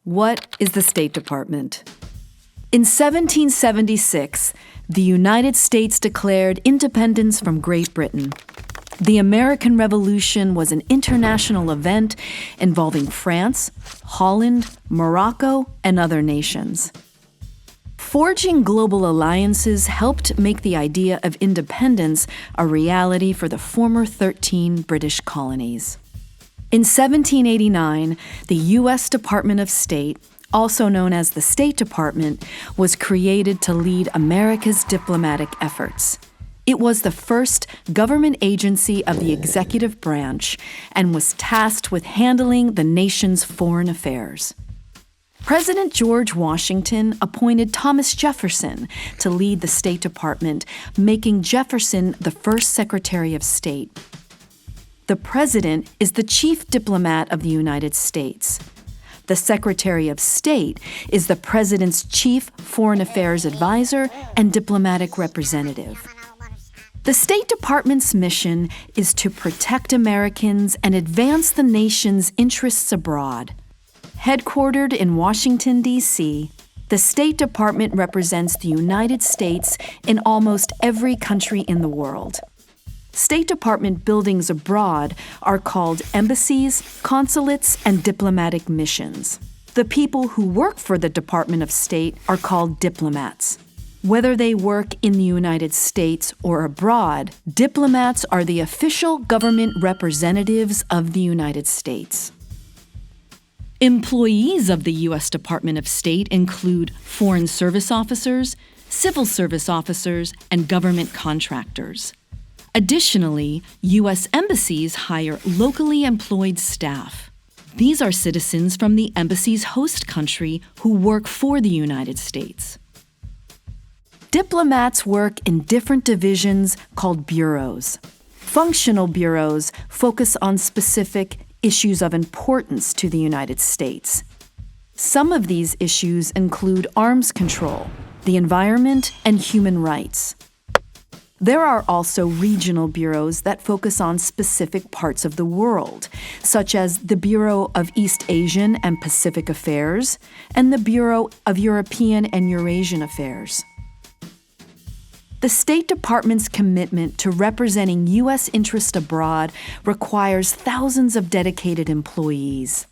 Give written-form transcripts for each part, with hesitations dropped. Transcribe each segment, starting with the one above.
What is the State Department? In 1776, the United States declared independence from Great Britain. The American Revolution was an international event involving France, Holland, Morocco, and other nations. Forging global alliances helped make the idea of independence a reality for the former 13 British colonies. In 1789, the U.S. Department of State, also known as the State Department, was created to lead America's diplomatic efforts. It was the first government agency of the executive branch and was tasked with handling the nation's foreign affairs. President George Washington appointed Thomas Jefferson to lead the State Department, making Jefferson the first Secretary of State. The President is the chief diplomat of the United States. The Secretary of State is the President's chief foreign affairs advisor and diplomatic representative. The State Department's mission is to protect Americans and advance the nation's interests abroad. Headquartered in Washington, D.C., the State Department represents the United States in almost every country in the world. State Department buildings abroad are called embassies, consulates, and diplomatic missions. The people who work for the Department of State are called diplomats. Whether they work in the United States or abroad, diplomats are the official government representatives of the United States. Employees of the U.S. Department of State include Foreign Service Officers, Civil Service Officers, and government contractors. Additionally, U.S. embassies hire locally employed staff. These are citizens from the embassy's host country who work for the United States. Diplomats work in different divisions called bureaus. Functional bureaus focus on specific issues of importance to the United States. Some of these issues include arms control, the environment, and human rights. There are also regional bureaus that focus on specific parts of the world, such as the Bureau of East Asian and Pacific Affairs and the Bureau of European and Eurasian Affairs. The State Department's commitment to representing U.S. interests abroad requires thousands of dedicated employees.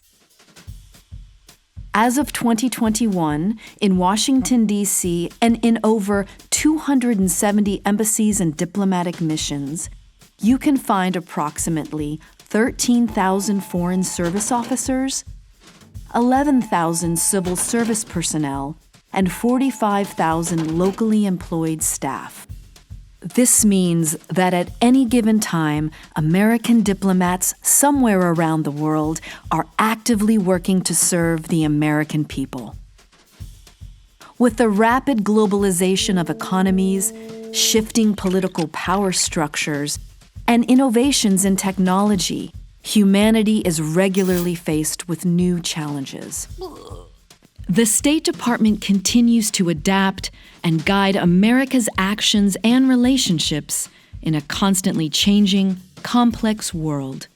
As of 2021, in Washington, D.C., and in over 270 embassies and diplomatic missions, you can find approximately 13,000 foreign service officers, 11,000 civil service personnel, and 45,000 locally employed staff. This means that at any given time, American diplomats somewhere around the world are actively working to serve the American people. With the rapid globalization of economies, shifting political power structures, and innovations in technology, humanity is regularly faced with new challenges. The State Department continues to adapt and guide America's actions and relationships in a constantly changing, complex world.